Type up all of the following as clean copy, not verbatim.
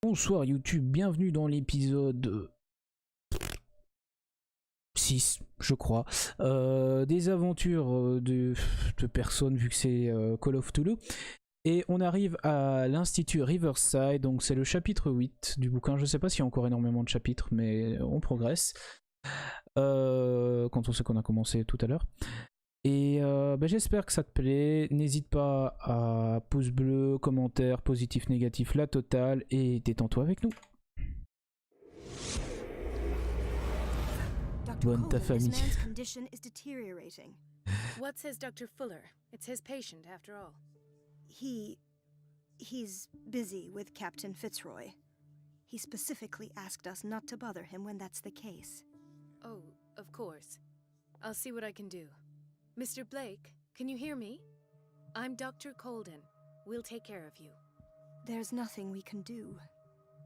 Bonsoir YouTube, bienvenue dans l'épisode 6, je crois, des aventures de personnes vu que c'est Call of Cthulhu. Et on arrive à l'Institut Riverside, donc c'est le chapitre 8 du bouquin. Je sais pas s'il y a encore énormément de chapitres, mais on progresse. Quand on sait qu'on a commencé tout à l'heure. Et j'espère que ça te plaît. N'hésite pas à pouce bleu, commentaire, positif, négatif, la totale. Et détends-toi avec nous. Bonne ta famille. What says Dr. Fuller? It's his patient, after all. He's busy with Captain Fitzroy. He specifically asked us not to bother him when that's the case. Oh, of course. I'll see what I can do. Mr. Blake, can you hear me? I'm Dr. Colden. We'll take care of you. There's nothing we can do.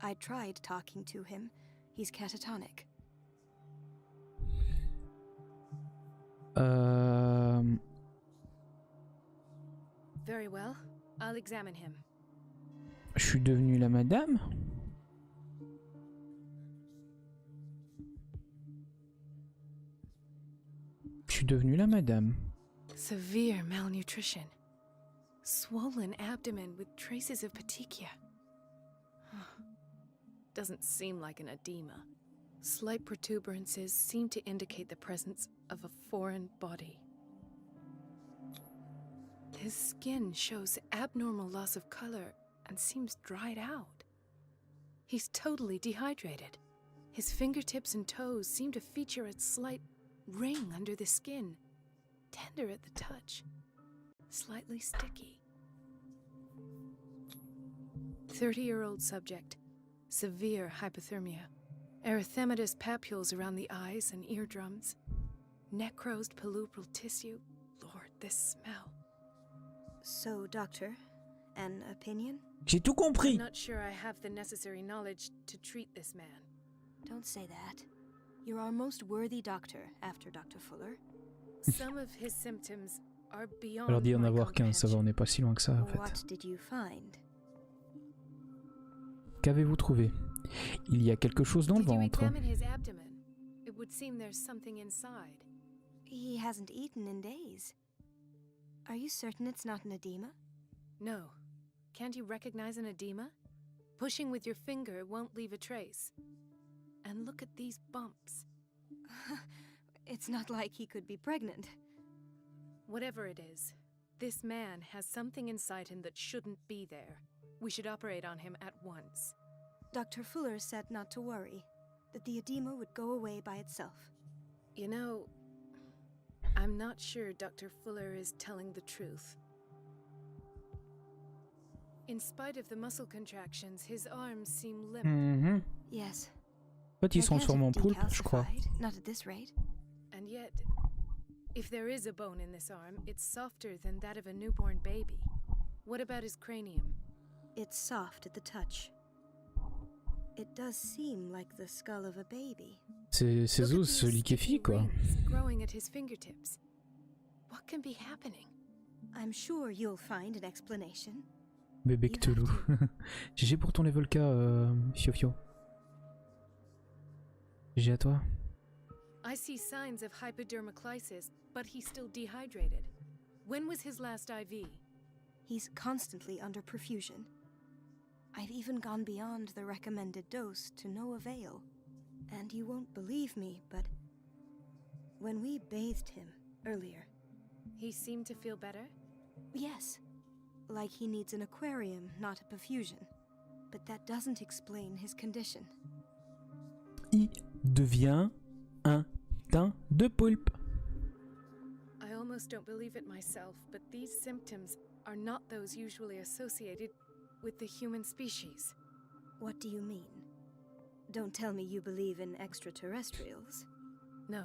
I tried talking to him. He's catatonic. Very well. I'll examine him. Je suis devenue la madame? Je suis devenue la madame. Severe malnutrition. Swollen abdomen with traces of petechia. Doesn't seem like an edema. Slight protuberances seem to indicate the presence of a foreign body. His skin shows abnormal loss of color and seems dried out. He's totally dehydrated. His fingertips and toes seem to feature a slight ring under the skin, tender at the touch, slightly sticky. 30-year-old subject, severe hypothermia, erythematous papules around the eyes and eardrums, necrosed palpebral tissue. Lord, this smell. So, Doctor, an opinion? J'ai tout compris. I'm not sure I have the necessary knowledge to treat this man. Don't say that. You're our most worthy doctor after Dr. Fuller. Some of his symptoms are beyond Alors d'y en my avoir qu'un, ça va, on n'est pas si loin que ça en fait. What did you find? Qu'avez-vous trouvé? Il y a quelque chose dans le Did you ventre. examine his abdomen? It would seem there's something inside. He hasn't eaten in days. Are you certain it's not an edema? No. Can't you recognize an edema? Pushing with your finger won't leave a trace. And look at these bumps. It's not like he could be pregnant. Whatever it is, this man has something inside him that shouldn't be there. We should operate on him at once. Dr. Fuller said not to worry, that the edema would go away by itself. You know, I'm not sure Dr. Fuller is telling the truth. In spite of the muscle contractions, his arms seem limp. Yes. En fait, ils sont sûrement poulpes, je crois. Not at this rate. And yet, if there is a bone in this arm, it's softer than that of a newborn baby. What about his cranium? It's soft at the touch. It does seem like the skull of a baby. Ses os se liquéfient, quoi. Growing at his fingertips. What can be happening? I'm sure you'll find an explanation. Bébé Cthulhu. GG pour ton level K, Fio Fio. GG à toi. I see signs of hypodermoclysis, but he's still dehydrated. When was his last IV? He's constantly under perfusion. I've even gone beyond the recommended dose to no avail. And you won't believe me, but when we bathed him earlier... He seemed to feel better? Yes. Like he needs an aquarium, not a perfusion. But that doesn't explain his condition. Il devient un teint de poulpe. I almost don't believe it myself, but these symptoms are not those usually associated with the human species. What do you mean? Don't tell me you believe in extraterrestrials. No.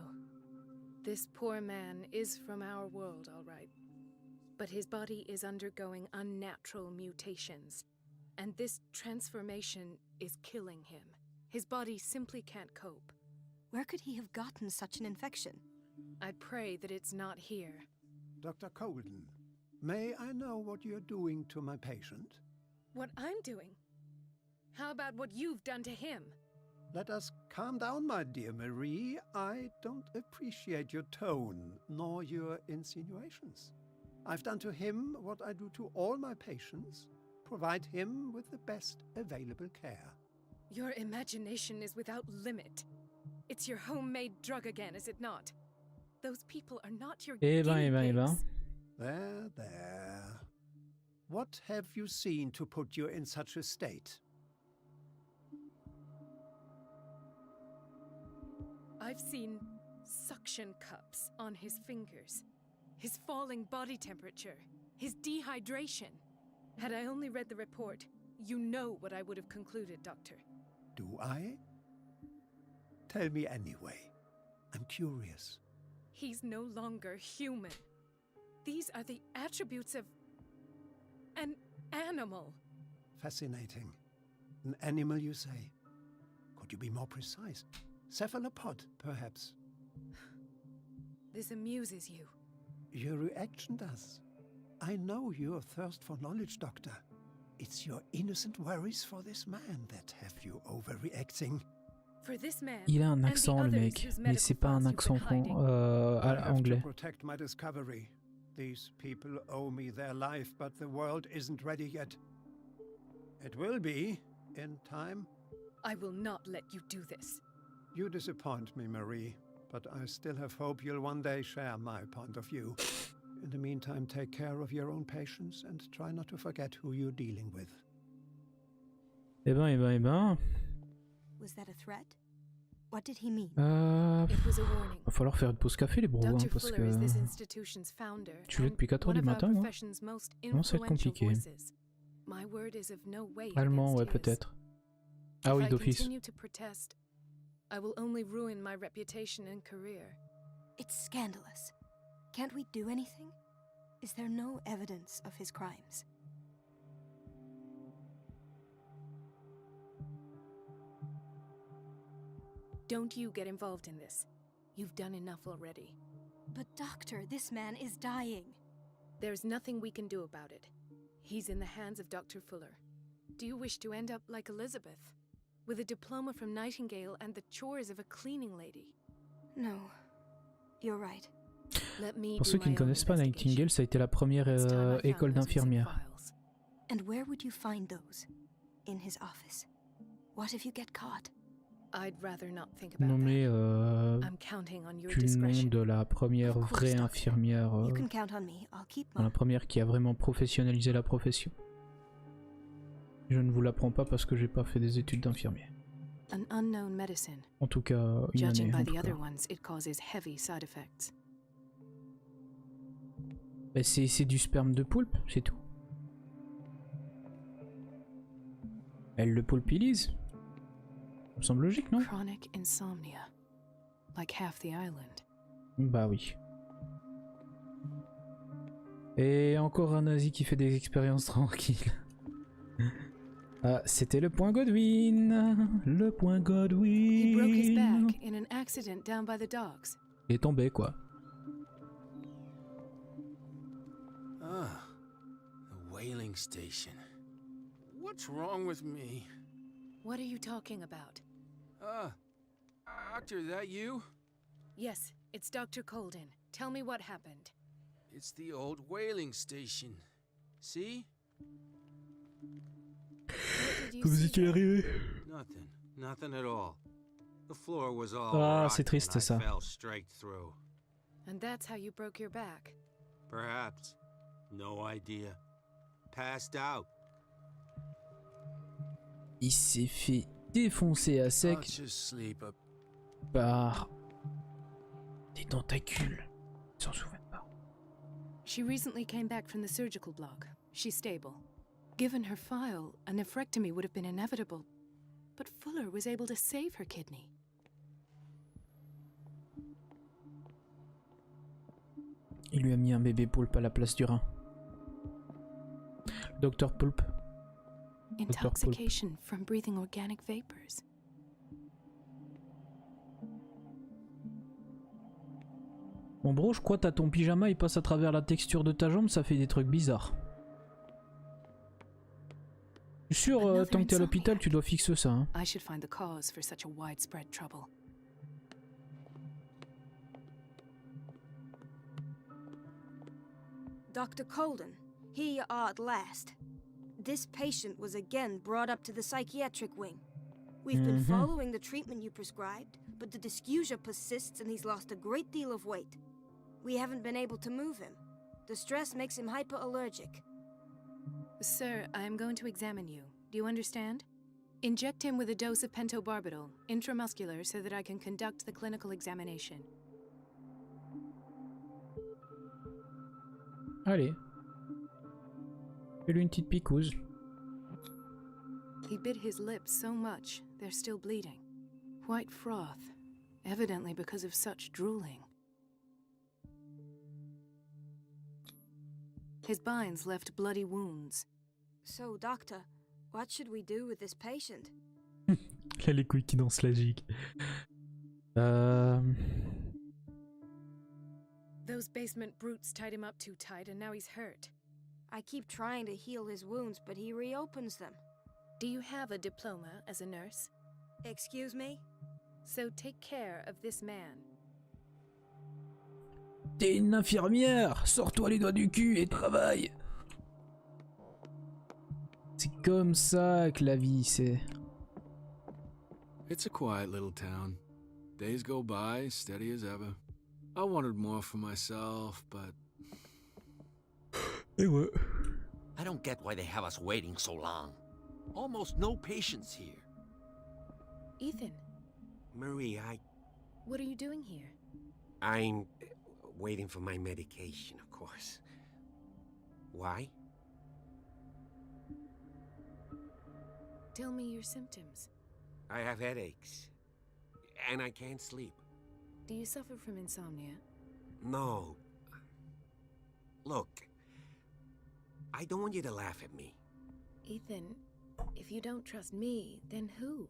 This poor man is from our world, all right. But his body is undergoing unnatural mutations. And this transformation is killing him. His body simply can't cope. Where could he have gotten such an infection? I pray that it's not here. Dr. Colden, may I know what you're doing to my patient? What I'm doing? How about what you've done to him? Let us calm down, my dear Marie. I don't appreciate your tone, nor your insinuations. I've done to him what I do to all my patients, provide him with the best available care. Your imagination is without limit. It's your homemade drug again, is it not? Those people are not your guinea pigs. There. What have you seen to put you in such a state? I've seen suction cups on his fingers, his falling body temperature, his dehydration. Had I only read the report, you know what I would have concluded, Doctor. Do I? Tell me anyway. I'm curious. He's no longer human. These are the attributes of an animal. Fascinating. An animal, you say? Could you be more precise? Cephalopod, perhaps? This amuses you. Your reaction does. I know your thirst for knowledge, Doctor. It's your innocent worries for this man that have you overreacting. For this man, Il a un accent, le mec, mais c'est pas un accent anglais. To protect my discovery. These people owe me their life, but the world isn't ready yet. It will be, in time. I will not let you do this. You disappoint me, Marie, but I still have hope you'll one day share my point of view. In the meantime, take care of your own patients and try not to forget who you're dealing with. Eh ben. Was that a threat? What did he mean? It was a warning. Va falloir faire une pause café les bros, hein, Dr. parce Fuller is que this institution's founder, tu l'es depuis 4 heures du matin, moi. Non, ça va être compliqué. My word is of no weight Allemand, ouais, against his. peut-être. Ah oui, If I d'office. continue to protest, I will only ruin my reputation and career. It's scandalous. Can't we do anything? Is there no evidence of his crimes? Don't you get involved in this. You've done enough already. But doctor, this man is dying. There's nothing we can do about it. He's in the hands of Dr. Fuller. Do you wish to end up like Elizabeth? With a diploma from Nightingale and the chores of a cleaning lady? No. You're right. Let me Pour do ceux qui my ne own connaissent pas, investigation. Nightingale, ça a été la première It's time I found école those missing d'infirmières. files. And where would you find those? In his office. What if you get caught? I'd rather not think about Nommé that. I'm counting on your du nom discretion. de la première Of course, vraie doctor. infirmière, You can count on me. I'll keep la my... première qui a vraiment professionnalisé la profession. Je ne vous l'apprends pas parce que j'ai pas fait des études d'infirmier. An unknown medicine. En tout cas, une Judging année. by En the tout cas. other ones, it causes heavy side effects. Bah, c'est du sperme de poulpe, c'est tout. Elle le poulpilise. Ça me semble logique, non? Chronic insomnia. Like half the island. Bah oui. Et encore un nazi qui fait des expériences tranquilles. Ah, c'était le point Godwin. Le point He broke his Godwin. back in an accident down by the docks. Il est tombé, quoi. Ah, the whaling station. What's wrong with me? What are you talking about? Doctor, that you? Yes, it's Dr. Colden. Tell me what happened. It's the old whaling station. See? What did you Comment see est-il there? arrivé? Nothing at all. The floor was all Ah, rotten c'est triste, and I ça. fell straight through. And that's how you broke your back. Perhaps. No idea. Passed out. Il s'est fait défoncer à I'll sec just sleep up. par des tentacules. Ils s'en souviennent pas. She recently came back from the surgical block. She's stable. Given her file, a nephrectomy would have been inevitable. But Fuller was able to save her kidney. Il lui a mis un bébé poulpe à la place du rein. Docteur Poulpe. Intoxication from breathing organic vapors. Bon bro, je crois que t'as ton pyjama, il passe à travers la texture de ta jambe, ça fait des trucs bizarres. Je suis sûr, Another tant que t'es à l'hôpital, insomniac. tu dois fixer ça. Hein. I should find the cause for such a widespread trouble. Dr. Colden, here you are at last. This patient was again brought up to the psychiatric wing. We've been following the treatment you prescribed, but the dysgeusia persists and he's lost a great deal of weight. We haven't been able to move him. The stress makes him hyperallergic. Sir, I am going to examine you. Do you understand? Inject him with a dose of pentobarbital, intramuscular, so that I can conduct the clinical examination. Allez. Fais-lui une petite picouse. He bit his lips so much, they're still bleeding. White froth, evidently because of such drooling. His binds left bloody wounds. So, doctor, what should we do with this patient? Là, les couilles qui dansent la gigue. Those basement brutes tied him up too tight and now he's hurt. I keep trying to heal his wounds, but he reopens them. Do you have a diploma as a nurse? Excuse me? So take care of this man. T'es une infirmière! Sors-toi les doigts du cul et travaille! C'est comme ça que la vie, c'est... It's a quiet little town. Days go by, steady as ever. I wanted more for myself, but... Et ouais. I don't get why they have us waiting so long. Almost no patients here. Ethan, Marie, what are you doing here? I'm waiting for my medication, of course. Why? Tell me your symptoms. I have headaches. And I can't sleep. Do you suffer from insomnia? No. Look, I don't want you to laugh at me. Ethan, if you don't trust me, then who?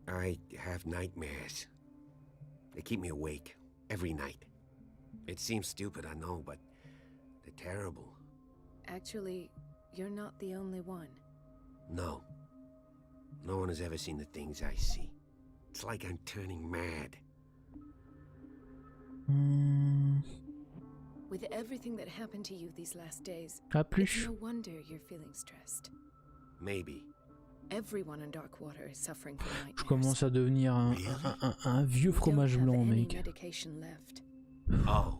I have nightmares. They keep me awake every night. It seems stupid, I know, but they're terrible. Actually, you're not the only one. No. No one has ever seen the things I see. It's like I'm turning mad. With everything that happened to you these last days, A it's plus. no wonder you're feeling stressed. Maybe. Everyone in Darkwater is suffering from Je nightmares. commence à devenir un vieux We don't fromage have blanc, any mec. medication left. Oh.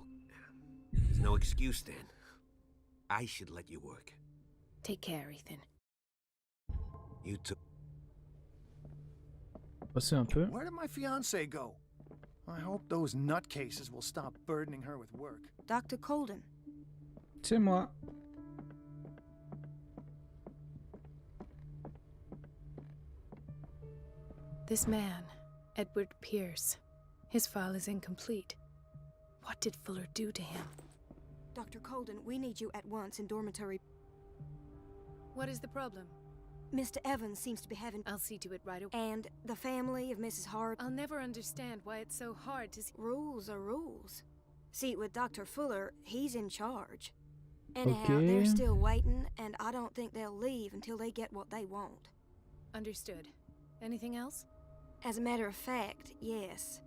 There's no excuse then. I should let you work. Take care, Ethan. You too. Passer un peu. Where did my fiancée go? I hope those nutcases will stop burdening her with work. Dr. Colden, C'est moi. This man, Edward Pierce, his file is incomplete. What did Fuller do to him? Dr. Colden, we need you at once in dormitory. What is the problem? Mr. Evans seems to be having... I'll see to it right away. And the family of Mrs. Hart... I'll never understand why it's so hard to see. Rules are rules. See, with Dr. Fuller, he's in charge. Anyhow, Okay. they're still waiting, and I don't think they'll leave until they get what they want. Understood. Anything else? As a matter of fact, yes.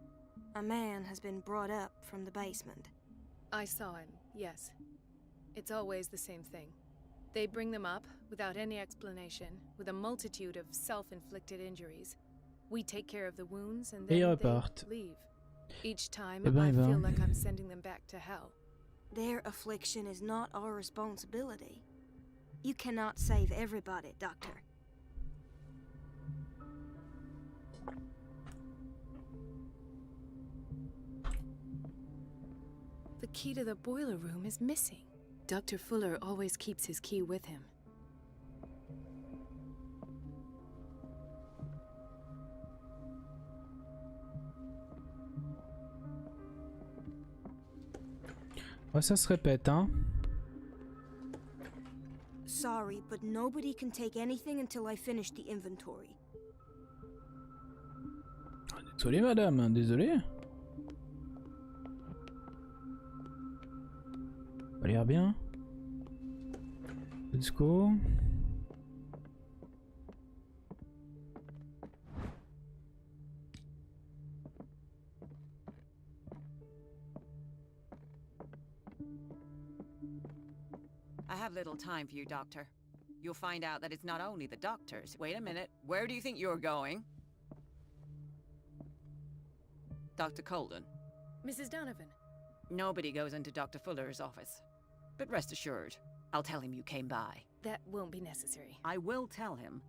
A man has been brought up from the basement. I saw him, yes. It's always the same thing. They bring them up, without any explanation, with a multitude of self-inflicted injuries. We take care of the wounds and Et ils then repartent. they leave. Each time, Eh ben, I eh ben. feel like I'm sending them back to hell. Their affliction is not our responsibility. You cannot save everybody, Doctor. The key to the boiler room is missing. Dr. Fuller always keeps his key with him. Ouais, ça se répète, hein. Sorry, but nobody can take anything until I finish the inventory. Désolé, madame, hein, désolé. Ça a l'air bien. Let's go. have little time for you, Doctor. You'll find out that it's not only the doctors. Wait a minute. Where do you think you're going? Dr. Colden. Mrs. Donovan. Nobody goes into Dr. Fuller's office. But rest assured, I'll tell him you came by. That won't be necessary. I will tell him.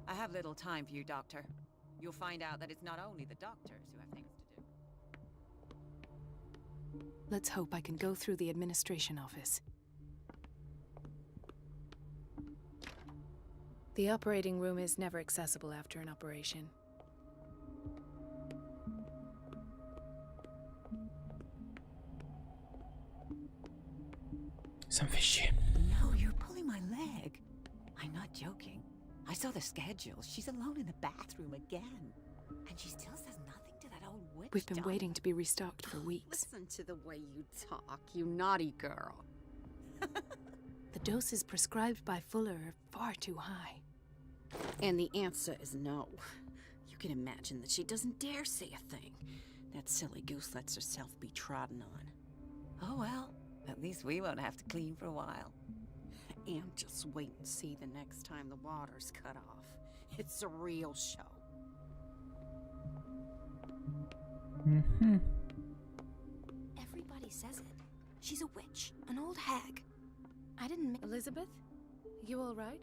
I have little time for you, Doctor. You'll find out that it's not only the doctors who have things to do. Let's hope I can go through the administration office. The operating room is never accessible after an operation. Ça me fait chier. No, you're pulling my leg. I'm not joking. I saw the schedule. She's alone in the bathroom again. And she still says nothing to that old witch. We've been waiting to be restocked for weeks. Listen to the way you talk, you naughty girl. The doses prescribed by Fuller are far too high. And the answer is no. You can imagine that she doesn't dare say a thing. That silly goose lets herself be trodden on. Oh well, at least we won't have to clean for a while. And just wait and see the next time the water's cut off. It's a real show. Mhm. Everybody says it. She's a witch, an old hag. I didn't make... Elizabeth? You all right?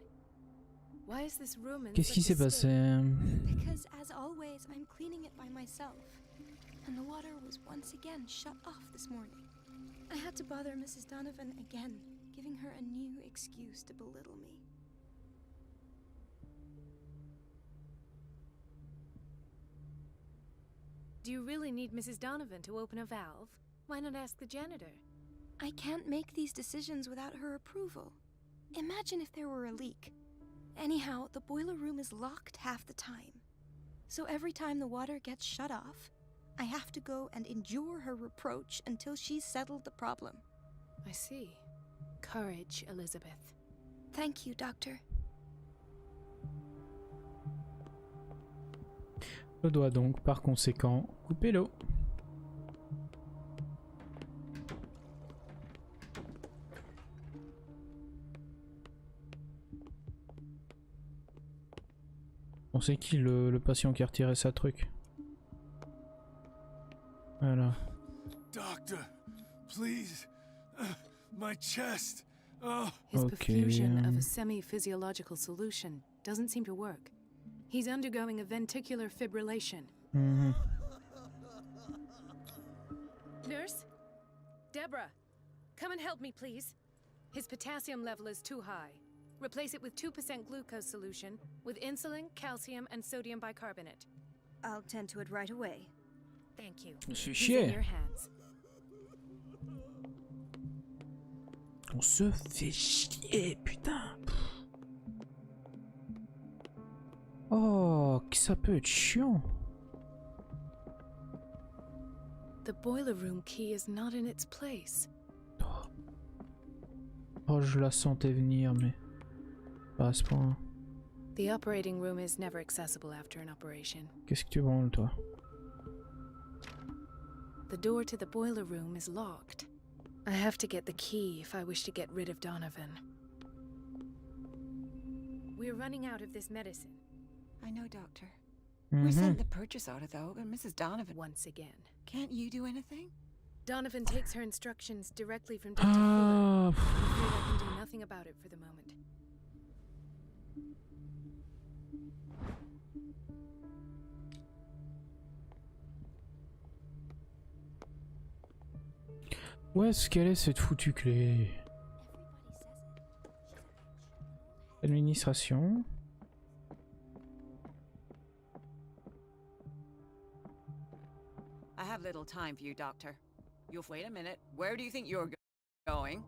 Why is this room in Qu'est-ce qui such s'est a passé? state? Because, as always, I'm cleaning it by myself. And the water was once again shut off this morning. I had to bother Mrs. Donovan again, giving her a new excuse to belittle me. Do you really need Mrs. Donovan to open a valve? Why not ask the janitor? I can't make these decisions without her approval. Imagine if there were a leak. Anyhow, the boiler room is locked half the time. So every time the water gets shut off, I have to go and endure her reproach until she's settled the problem. I see. Courage, Elizabeth. Thank you, Doctor. Je dois donc, par conséquent, couper l'eau. Bon, c'est qui le patient qui a retiré sa truc? Voilà. Doctor, please. My chest. Oh. His Okay, perfusion of a semi-physiological solution doesn't seem to work. He's undergoing a ventricular fibrillation. Mhm. Nurse? Deborah, come and help me, please. His potassium level is too high. Replace it with 2% glucose solution with insulin, calcium, and sodium bicarbonate. I'll tend to it right away. Thank you. Je me suis He's in chier. your hands. On se fait chier, putain. Oh, que ça peut être chiant. The boiler room key is not in its place. Oh, je la sentais venir, mais pas à ce point. The operating room is never accessible after an operation. Qu'est-ce que tu branles, toi? The door to the boiler room is locked. I have to get the key if I wish to get rid of Donovan. We're running out of this medicine. I know, Doctor. We Mhm. sent the purchase order, though, and Mrs. Donovan... Once again. Can't you do anything? Donovan takes her instructions directly from Dr. Fuller. I'm Ah, afraid I can do nothing about it for the moment. où est-ce qu'elle est cette foutue clé? Administration. I have little time for you, Doctor. You'll wait a minute. Where do you think you're going?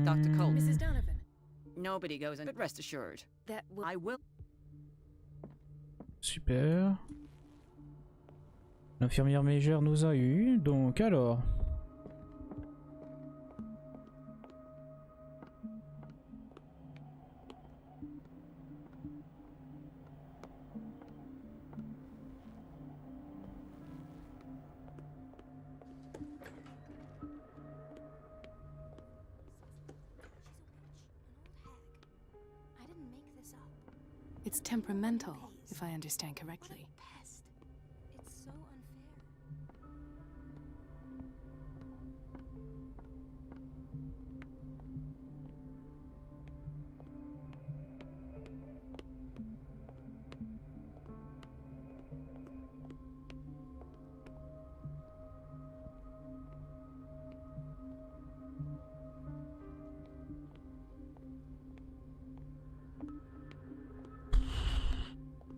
Dr. Cole. Mrs. Donovan, Nobody goes in, but rest assured, that will... I will. Super. L'infirmière mégère nous a eu, donc alors. It's temperamental, if I understand correctly. Pest. It's so unfair.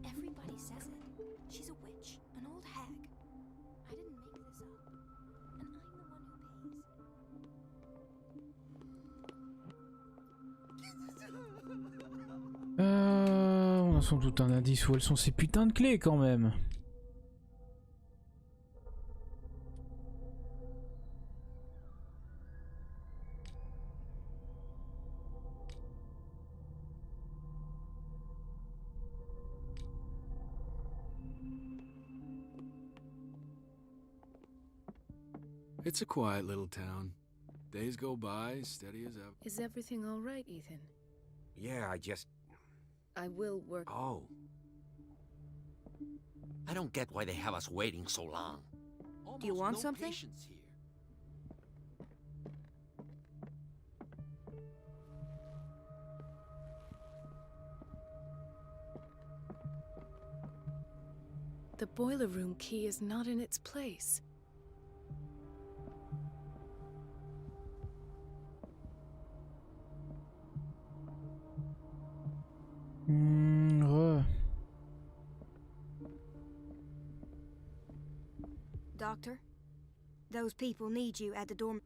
Everybody says it. She's a witch, an old hag. I didn't make this up. And I'm the one who pays. On a sans doute un indice où elles sont ces putains de clés quand même. It's a quiet little town. Days go by, steady as ever. Is everything all right, Ethan? Yeah, I just... I will work. Oh. I don't get why they have us waiting so long. Do you want something? The boiler room key is not in its place. Doctor, those people need you at the dorm.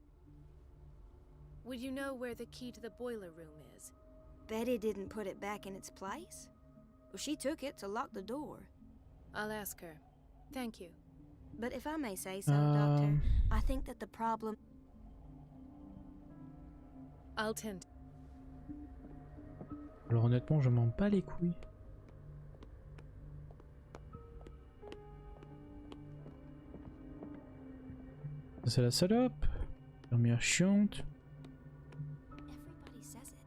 Would you know where the key to the boiler room is? Betty didn't put it back in its place. Well, she took it to lock the door. I'll ask her. Thank you. But if I may say so, Doctor, I think that the problem... I'll tend. Alors honnêtement, je m'en bats les couilles. C'est la salope. Première chiante. Everybody says it.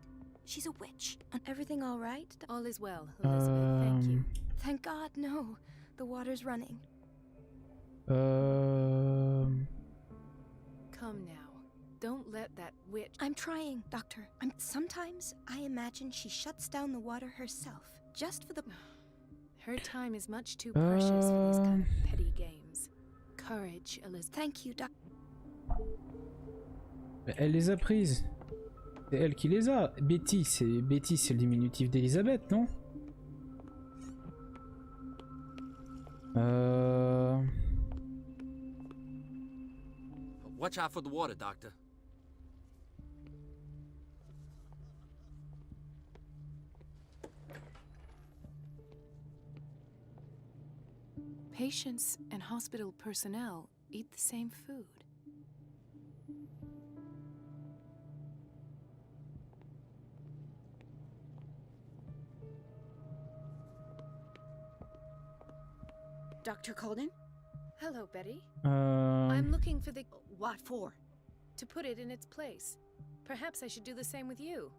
She's a witch. And everything all right? All is well, Elizabeth. Thank you. Thank God, no. The water's running. Come now. Don't let that witch... I'm trying, Doctor. Sometimes I imagine she shuts down the water herself, just for the... Her time is much too precious for these kind of petty games. Courage, Elizabeth. Thank you, Doctor. Elle les a prises. C'est elle qui les a. Betty, c'est le diminutif d'Elisabeth, non? Watch out for the water, Doctor. Patients and hospital personnel eat the same food. Dr. Colden? Hello, Betty. I'm looking for the... What for? To put it in its place. Perhaps I should do the same with you.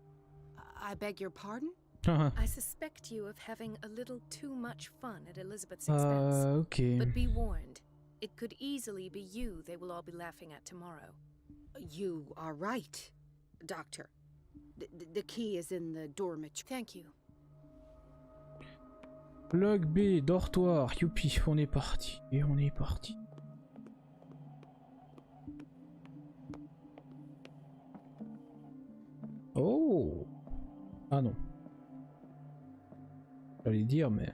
I beg your pardon? I suspect you of having a little too much fun at Elizabeth's expense. Okay. But be warned, it could easily be you they will all be laughing at tomorrow. You are right, Doctor. The key is in the dormitory. Thank you. Log B, dortoir, youpi, on est parti. Et on est parti. Oh! Ah non. J'allais dire, mais...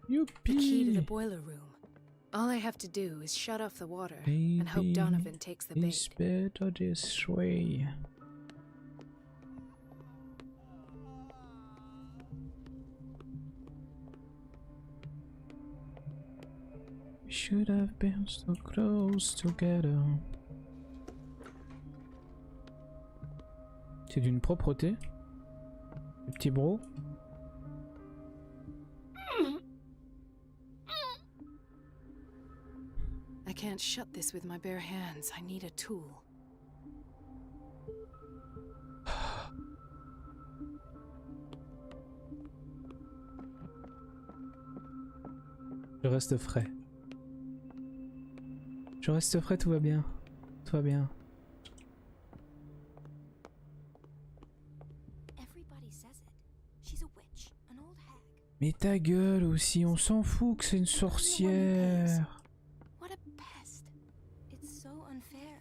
Youpi! The key to the boiler room. All I have to do is shut off the water and hope Donovan takes the bait. It's better this way. We should have been so close together. C'est d'une propreté. Le petit bro. I can't shut this with my bare hands. I need a tool. Je reste frais. Je reste frais, tout va bien. Tout va bien. Mais ta gueule aussi, on s'en fout que c'est une sorcière. What a pest. It's so unfair.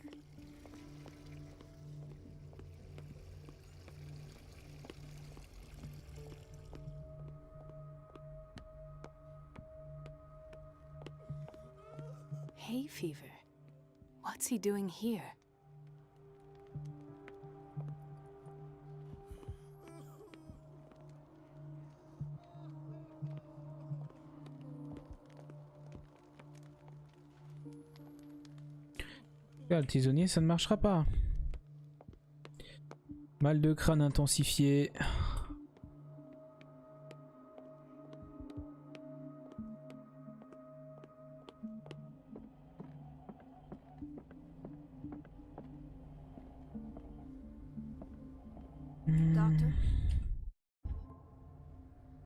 Hay fever. What's he doing here? Le tisonnier, ça ne marchera pas. Mal de crâne intensifié. Doctor?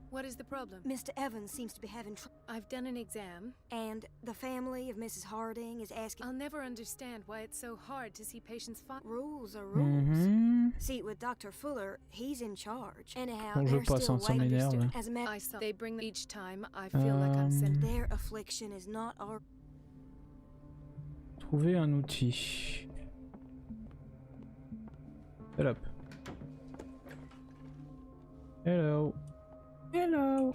What is the problem? Mr. Evans seems to be having trouble. I've done an exam. And the family of Mrs. Harding is asking... I'll never understand why it's so hard to see patients Rules are rules. See, with Dr. Fuller, he's in charge. Anyhow, Bon, je they're passe, still ça m'énerve. As a matter, I saw they bring them each time. I feel like I'm sent. their affliction is not our... Trouver un outil. Hop. Hello. Hello.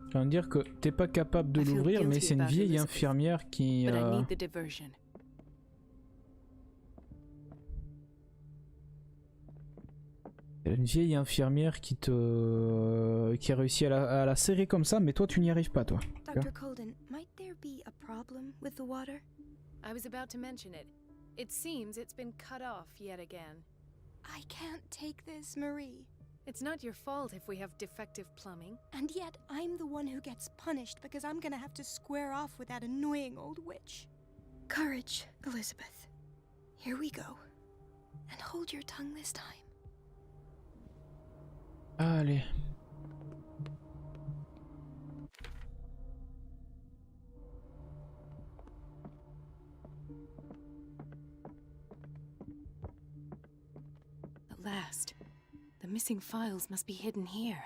Je viens de dire que t'es pas capable de l'ouvrir, mais c'est une vieille infirmière qui... But I need the diversion. Une vieille infirmière qui a réussi à la serrer comme ça, mais toi tu n'y arrives pas, toi. Dr. Colden, might there be a problem with the water? I was about to mention it. It seems it's been cut off yet again. I can't take this, Marie. It's not your fault if we have defective plumbing. And yet, I'm the one who gets punished because I'm gonna have to square off with that annoying old witch. Courage, Elizabeth. Here we go. And hold your tongue this time. Allez. At last. The missing files must be hidden here.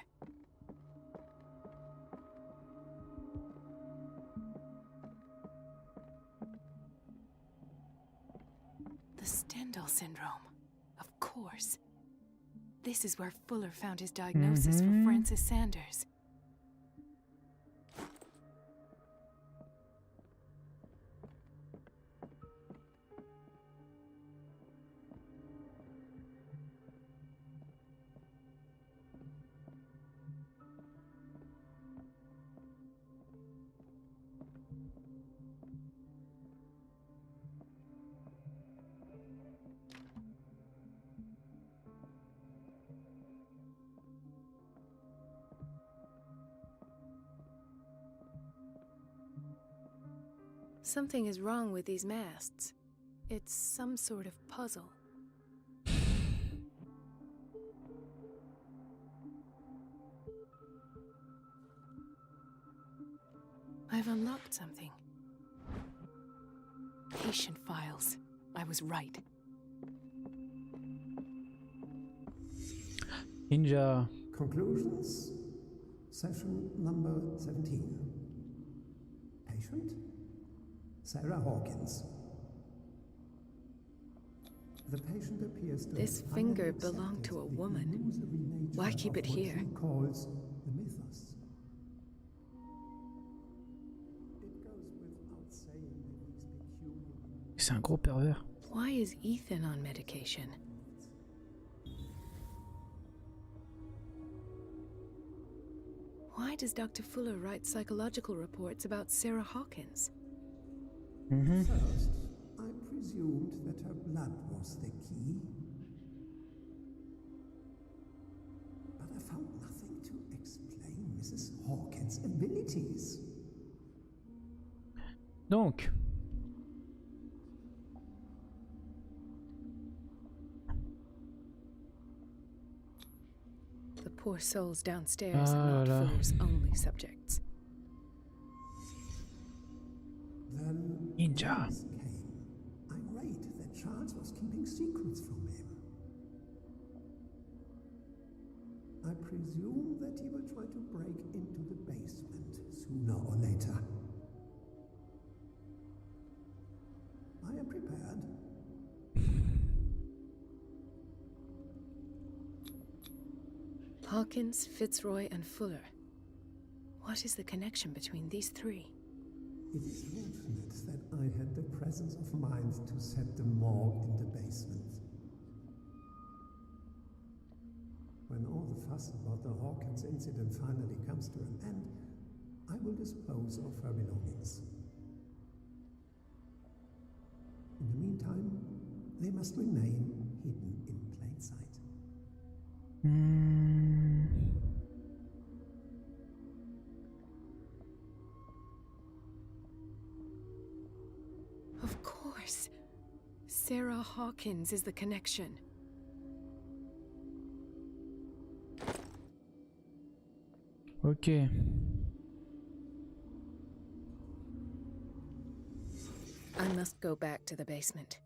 The Stendhal syndrome. Of course. This is where Fuller found his diagnosis for Francis Sanders. Something is wrong with these masts. It's some sort of puzzle. I've unlocked something. Patient files. I was right. Ninja. Conclusions. Session number 17. Patient? Sarah Hawkins. The patient appears to This finger belonged to a woman. Why keep it here? Calls the mythos. It goes without saying that these peculiar... C'est un gros pervers. Why is Ethan on medication? Why does Dr. Fuller write psychological reports about Sarah Hawkins? First, I presumed that her blood was the key. But a Mrs. Hawkins' abilities. Donc. The poor souls downstairs are not Fuller's only subjects. Then Ninja. news came, irate that Charles was keeping secrets from him. I presume that he will try to break into the basement sooner or later. I am prepared. Hawkins, Fitzroy, and Fuller. What is the connection between these three? It is fortunate that I had the presence of mind to set the morgue in the basement. When all the fuss about the Hawkins incident finally comes to an end, I will dispose of her belongings. In the meantime, they must remain hidden in plain sight. Of course. Sarah Hawkins is the connection. Ok. I must go back to the basement.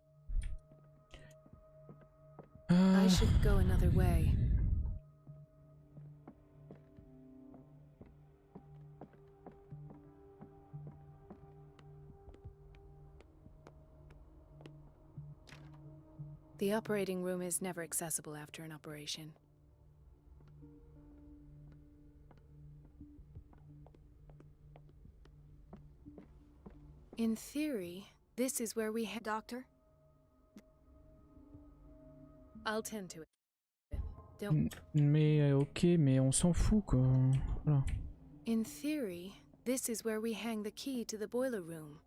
I should go another way. The operating room is never accessible after an operation. In theory, this is where we Doctor? I'll tend to it. Don't. Mais ok, mais on s'en fout quoi. Voilà. In theory, this is where we hang the key to the boiler room.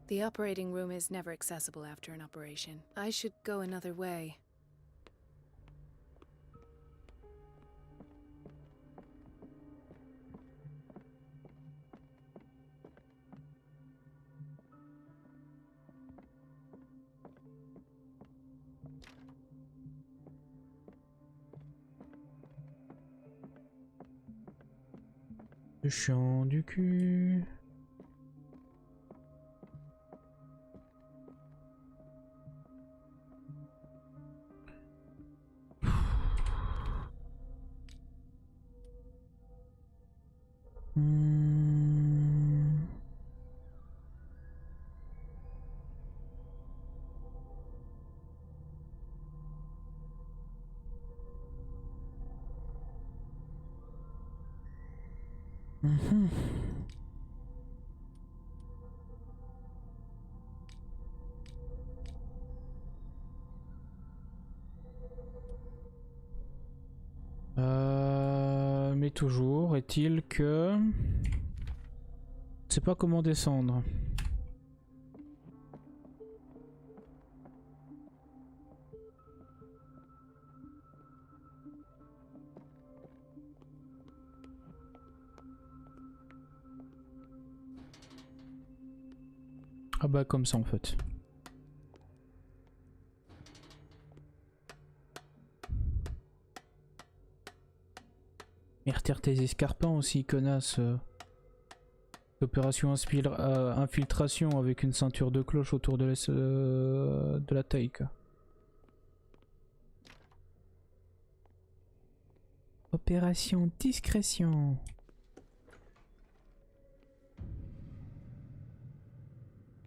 The operating room is never accessible after an operation. I should go another way. Le chant du cul. Mais toujours est-il que... Je sais pas comment descendre. Ah bah comme ça en fait. Et retire tes escarpins aussi, connasse. Opération infiltration avec une ceinture de cloche autour de la taille. Quoi. Opération discrétion.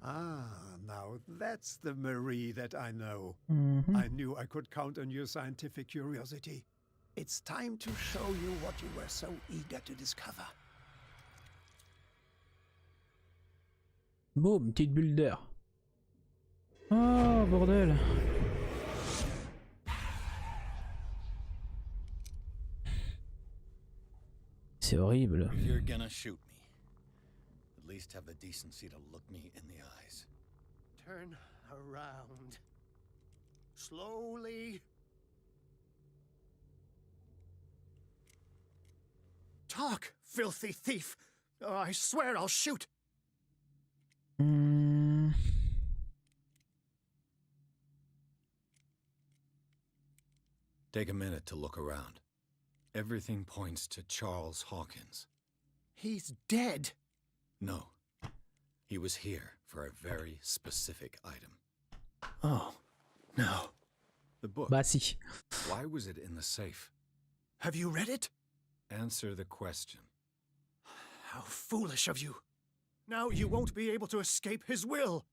Ah, now that's the Marie that I know. I knew I could count on your scientific curiosity. It's time to show you what you were so eager to discover. Boum, petite bulle d'air. Oh, bordel. C'est horrible. If you're gonna shoot me, at least have the decency to look me in the eyes. Turn around. Slowly. Talk, filthy thief! I swear I'll shoot! Take a minute to look around. Everything points to Charles Hawkins. He's dead! No. He was here for a very specific item. Oh, no. The book. Bah si. Why was it in the safe? Have you read it? Answer the question. How foolish of you. Now you won't be able to escape his will.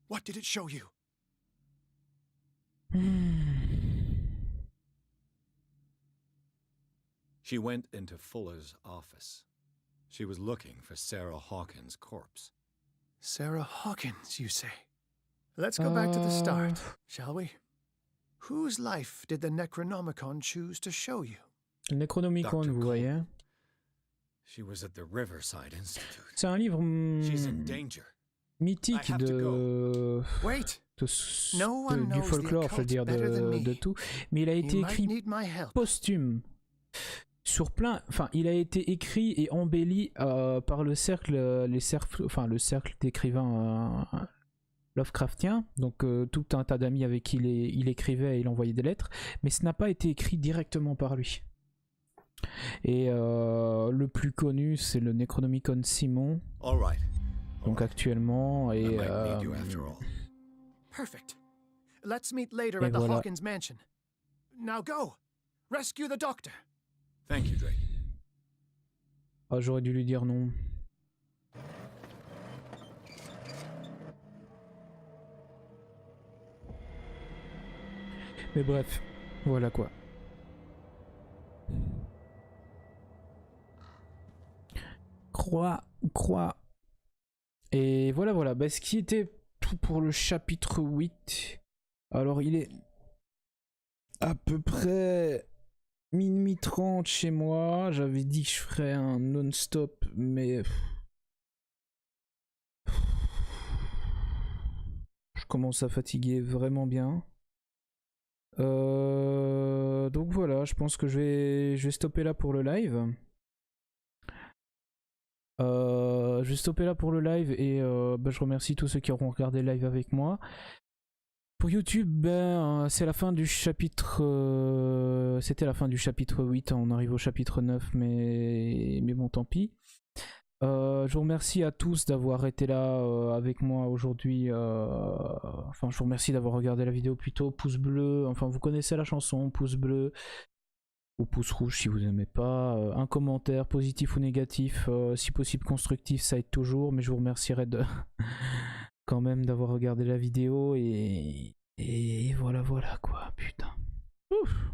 What did it show you? She went into Fuller's office. She was looking for Sarah Hawkins' corpse. Sarah Hawkins, you say? Let's go back to the start, shall we? Whose life did the Necronomicon choose to show you? Le Necronomicon, vous voyez. She was at the Riverside Institute. C'est un livre She's in danger. mythique de... Wait. du folklore, je veux dire, de tout. Mais il a été écrit posthume. Sur plein, enfin, il a été écrit et embelli par le cercle d'écrivains Lovecraftiens, donc tout un tas d'amis avec qui il écrivait et il envoyait des lettres, mais ce n'a pas été écrit directement par lui. Et le plus connu, c'est le Necronomicon Simon, donc actuellement, et Perfect. Let's meet later at the Hawkins mansion. Now go. Rescue the doctor. Thank you, Drake. Ah, j'aurais dû lui dire non. Mais bref, voilà quoi. Croix. Et voilà. Bah, ce qui était tout pour le chapitre 8. Alors, il est à peu près minuit 30 chez moi. J'avais dit que je ferais un non-stop, mais je commence à fatiguer vraiment bien. Donc voilà, je pense que je vais stopper là pour le live. Je vais stopper là pour le live et je remercie tous ceux qui auront regardé le live avec moi. Pour YouTube, c'est la fin du chapitre. C'était la fin du chapitre 8. On arrive au chapitre 9, mais bon, tant pis. Je vous remercie à tous d'avoir été là avec moi aujourd'hui. Enfin, je vous remercie d'avoir regardé la vidéo plutôt. Pouce bleu, enfin, vous connaissez la chanson. Pouce bleu ou pouce rouge si vous n'aimez pas. Un commentaire, positif ou négatif, si possible constructif, ça aide toujours. Mais je vous remercierai de. Quand même d'avoir regardé la vidéo et voilà quoi, putain. Ouf.